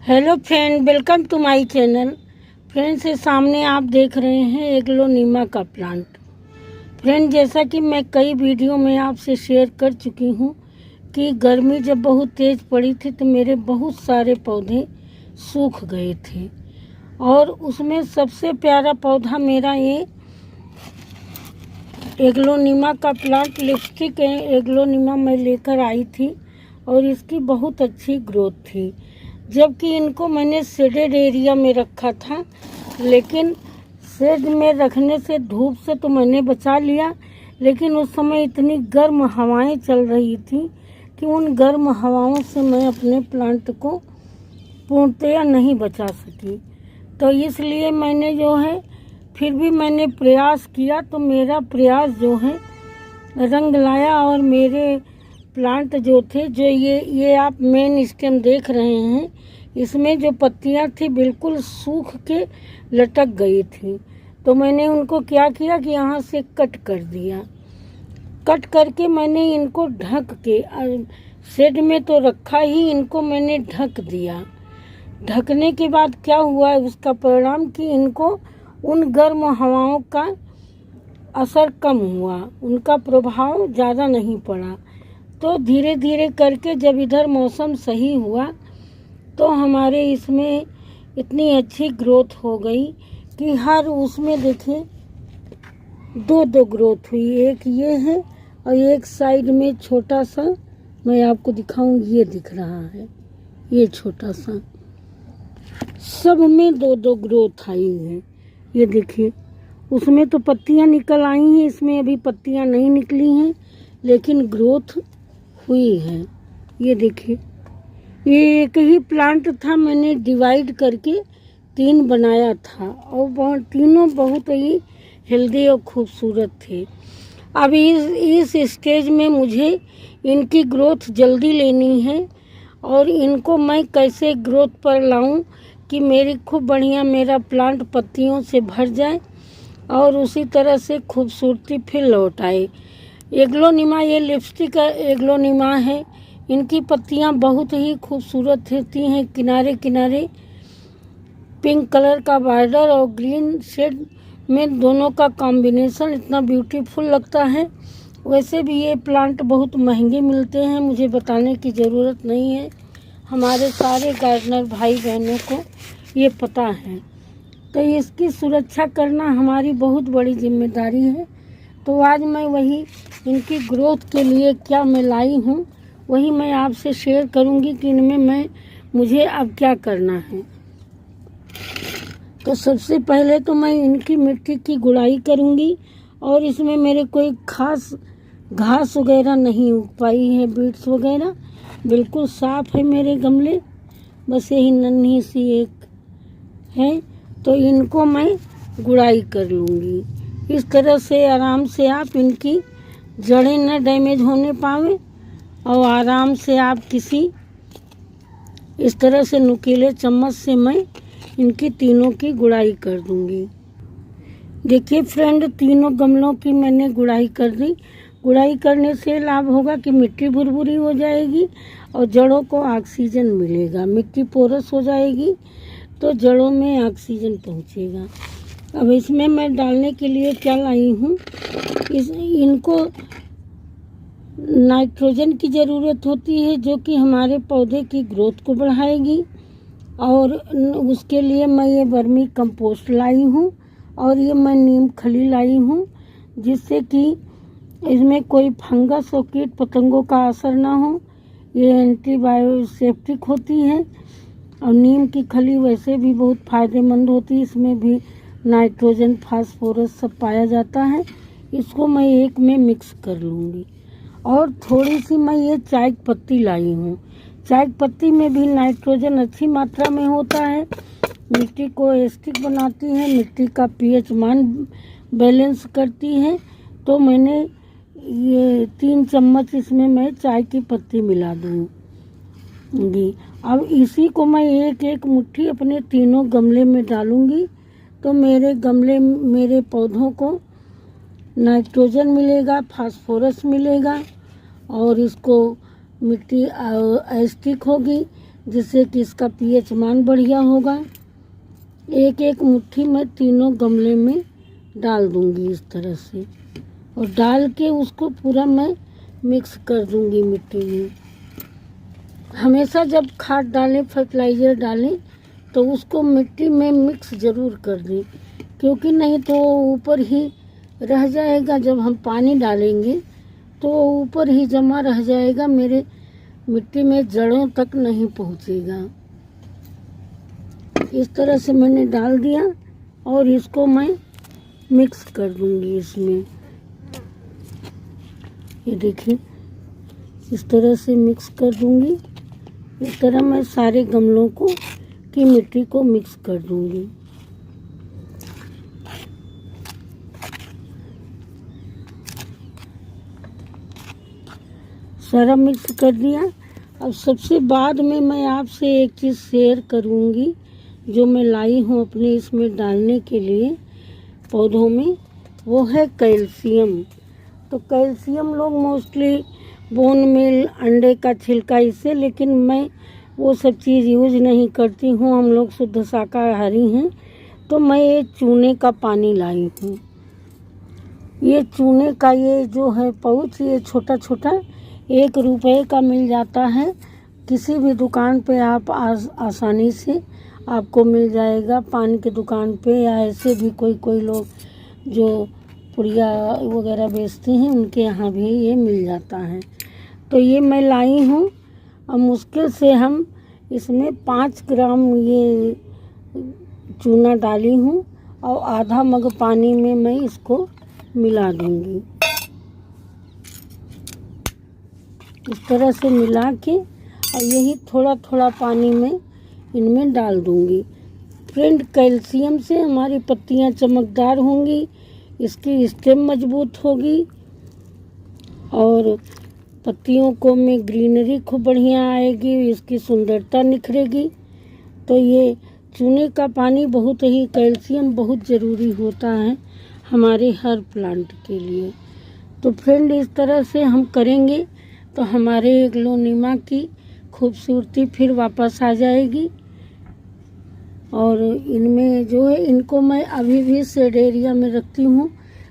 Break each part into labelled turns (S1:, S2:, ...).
S1: Hello friend, welcome to my channel. Friend से सामने आप देख रहे हैं एग्लोनिमा का प्लांट। फ्रेंड, जैसा कि मैं कई वीडियो में आपसे शेयर कर चुकी हूँ कि गर्मी जब बहुत तेज़ पड़ी थी तो मेरे बहुत सारे पौधे सूख गए थे और उसमें सबसे प्यारा पौधा मेरा ये एग्लोनिमा का प्लांट लिपस्टिक एग्लोनिमा मैं लेकर आई थी और इसकी बहुत अच्छी ग्रोथ थी। जबकि इनको मैंने शेडेड एरिया में रखा था, लेकिन शेड में रखने से धूप से तो मैंने बचा लिया, लेकिन उस समय इतनी गर्म हवाएं चल रही थी कि उन गर्म हवाओं से मैं अपने प्लांट को पूर्णतया नहीं बचा सकी। तो इसलिए मैंने जो है फिर भी मैंने प्रयास किया, तो मेरा प्रयास जो है रंग लाया और मेरे प्लांट जो थे, जो ये आप मेन स्टेम देख रहे हैं, इसमें जो पत्तियां थी बिल्कुल सूख के लटक गई थी। तो मैंने उनको क्या किया कि यहाँ से कट कर दिया। कट करके मैंने इनको ढक के शेड में तो रखा ही, इनको मैंने ढक दिया। ढकने के बाद क्या हुआ उसका परिणाम कि इनको उन गर्म हवाओं का असर कम हुआ, उनका प्रभाव ज़्यादा नहीं पड़ा। तो धीरे धीरे करके जब इधर मौसम सही हुआ तो हमारे इसमें इतनी अच्छी ग्रोथ हो गई कि हर उसमें देखिए दो ग्रोथ हुई। एक ये है और एक साइड में छोटा सा मैं आपको दिखाऊं, ये दिख रहा है, ये छोटा सा, सब में दो ग्रोथ आई है। ये देखिए उसमें तो पत्तियां निकल आई हैं, इसमें अभी पत्तियां नहीं निकली हैं, लेकिन ग्रोथ हुई है। ये देखिए, ये एक ही प्लांट था, मैंने डिवाइड करके 3 बनाया था और तीनों बहुत ही हेल्दी और खूबसूरत थे। अब इस स्टेज में मुझे इनकी ग्रोथ जल्दी लेनी है और इनको मैं कैसे ग्रोथ पर लाऊं कि मेरी खूब बढ़िया मेरा प्लांट पत्तियों से भर जाए और उसी तरह से खूबसूरती फिर लौट आए। एग्लोनिमा, ये लिपस्टिक एग्लोनिमा है। इनकी पत्तियां बहुत ही खूबसूरत होती हैं, किनारे किनारे पिंक कलर का बॉर्डर और ग्रीन शेड में दोनों का कॉम्बिनेशन इतना ब्यूटीफुल लगता है। वैसे भी ये प्लांट बहुत महंगे मिलते हैं, मुझे बताने की ज़रूरत नहीं है, हमारे सारे गार्डनर भाई बहनों को ये पता है। तो इसकी सुरक्षा करना हमारी बहुत बड़ी जिम्मेदारी है। तो आज मैं वही इनकी ग्रोथ के लिए क्या मैं लाई हूँ वही मैं आपसे शेयर करूँगी कि इनमें मुझे अब क्या करना है। तो सबसे पहले तो मैं इनकी मिट्टी की गुड़ाई करूँगी और इसमें मेरे कोई खास घास वगैरह नहीं उग पाई है, बीट्स वगैरह बिल्कुल साफ़ है मेरे गमले, बस यही नन्ही सी एक है। तो इनको मैं गुड़ाई कर लूँगी। इस तरह से आराम से आप इनकी जड़ें न डैमेज होने पावे और आराम से आप किसी इस तरह से नुकीले चम्मच से मैं इनकी तीनों की गुड़ाई कर दूंगी। देखिए फ्रेंड, तीनों गमलों की मैंने गुड़ाई कर दी। गुड़ाई करने से लाभ होगा कि मिट्टी भुरभुरी हो जाएगी और जड़ों को ऑक्सीजन मिलेगा। मिट्टी पोरस हो जाएगी तो जड़ों में ऑक्सीजन पहुंचेगा। अब इसमें मैं डालने के लिए क्या लाई हूँ, इनको नाइट्रोजन की ज़रूरत होती है जो कि हमारे पौधे की ग्रोथ को बढ़ाएगी, और उसके लिए मैं ये वर्मी कंपोस्ट लाई हूँ और ये मैं नीम खली लाई हूँ, जिससे कि इसमें कोई फंगस और कीट पतंगों का असर ना हो। ये एंटीबायोसेप्टिक होती है और नीम की खली वैसे भी बहुत फ़ायदेमंद होती है, इसमें भी नाइट्रोजन फास्फोरस सब पाया जाता है। इसको मैं एक में मिक्स कर लूँगी और थोड़ी सी मैं ये चाय पत्ती लाई हूँ। चाय पत्ती में भी नाइट्रोजन अच्छी मात्रा में होता है, मिट्टी को एसिडिक बनाती है, मिट्टी का पीएच मान बैलेंस करती है। तो मैंने ये 3 चम्मच इसमें मैं चाय की पत्ती मिला दूँगी। अब इसी को मैं एक एक मुट्ठी अपने तीनों गमले में डालूँगी, तो मेरे पौधों को नाइट्रोजन मिलेगा, फास्फोरस मिलेगा और इसको मिट्टी एसिडिक होगी, जिससे कि इसका पीएच मान बढ़िया होगा। एक एक मुट्ठी मैं तीनों गमले में डाल दूंगी इस तरह से, और डाल के उसको पूरा मैं मिक्स कर दूंगी मिट्टी में। हमेशा जब खाद डालें, फर्टिलाइज़र डालें, तो उसको मिट्टी में मिक्स ज़रूर कर दें, क्योंकि नहीं तो ऊपर ही रह जाएगा। जब हम पानी डालेंगे तो ऊपर ही जमा रह जाएगा, मेरे मिट्टी में जड़ों तक नहीं पहुंचेगा। इस तरह से मैंने डाल दिया और इसको मैं मिक्स कर दूंगी इसमें। ये देखिए, इस तरह से मिक्स कर दूंगी। इस तरह मैं सारे गमलों को की मिट्टी को मिक्स कर दूंगी। सारा मिक्स कर दिया। अब सबसे बाद में मैं आपसे एक चीज़ शेयर करूंगी जो मैं लाई हूँ अपने इसमें डालने के लिए पौधों में, वो है कैल्शियम। तो कैल्शियम लोग मोस्टली बोन मील, अंडे का छिलका, इससे, लेकिन मैं वो सब चीज़ यूज नहीं करती हूँ। हम लोग शुद्ध शाकाहारी हैं। तो मैं ये चूने का पानी लाई हूँ। ये चूने का ये जो है पाउच, ये छोटा छोटा 1 रुपये का मिल जाता है। किसी भी दुकान पे आप आसानी से आपको मिल जाएगा, पान की दुकान पे, या ऐसे भी कोई लोग जो पुड़िया वगैरह बेचते हैं उनके यहाँ भी ये मिल जाता है। तो ये मैं लाई हूँ। अब मुश्किल से हम इसमें 5 ग्राम ये चूना डाली हूँ और आधा मग पानी में मैं इसको मिला दूँगी। इस तरह से मिला के और यही थोड़ा थोड़ा पानी में इनमें डाल दूँगी। फ्रेंड, कैल्शियम से हमारी पत्तियाँ चमकदार होंगी, इसकी स्टेम मजबूत होगी और पत्तियों को में ग्रीनरी खूब बढ़िया आएगी, इसकी सुंदरता निखरेगी। तो ये चूने का पानी बहुत ही, कैल्शियम बहुत ज़रूरी होता है हमारे हर प्लांट के लिए। तो फ्रेंड, इस तरह से हम करेंगे तो हमारे एग्लोनिमा की खूबसूरती फिर वापस आ जाएगी। और इनमें जो है, इनको मैं अभी भी शेड एरिया में रखती हूँ,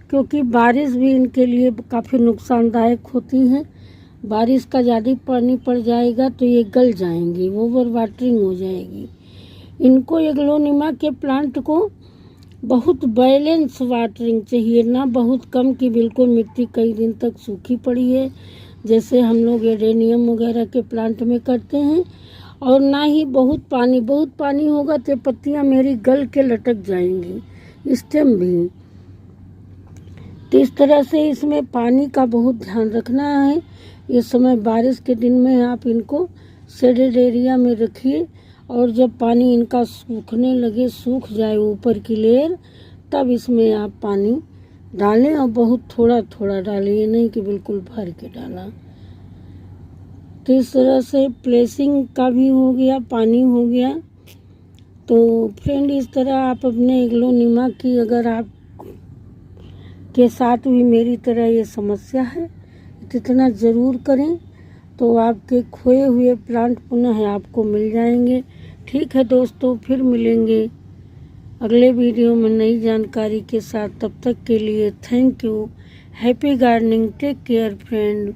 S1: क्योंकि बारिश भी इनके लिए काफ़ी नुकसानदायक होती है। बारिश का ज़्यादा पानी पड़ जाएगा तो ये गल जाएंगी, ओवर वाटरिंग हो जाएगी। इनको एग्लोनिमा के प्लांट को बहुत बैलेंस वाटरिंग चाहिए, ना बहुत कम कि बिल्कुल मिट्टी कई दिन तक सूखी पड़ी है जैसे हम लोग एडेनियम वगैरह के प्लांट में करते हैं, और ना ही बहुत पानी होगा तो पत्तियां मेरी गल के लटक जाएंगी, स्टेम भी। तो इस तरह से इसमें पानी का बहुत ध्यान रखना है। इस समय बारिश के दिन में आप इनको शेडेड एरिया में रखिए, और जब पानी इनका सूखने लगे, सूख जाए ऊपर की लेयर, तब इसमें आप पानी डालें, और बहुत थोड़ा थोड़ा डालें, ये नहीं कि बिल्कुल भर के डाला। तो इस तरह से प्लेसिंग का भी हो गया, पानी हो गया। तो फ्रेंड, इस तरह आप अपने एग्लोनिमा की, अगर आप के साथ भी मेरी तरह ये समस्या है, तो इतना ज़रूर करें, तो आपके खोए हुए प्लांट पुनः आपको मिल जाएंगे। ठीक है दोस्तों, फिर मिलेंगे अगले वीडियो में नई जानकारी के साथ। तब तक के लिए thank you. Happy gardening. Take care friend.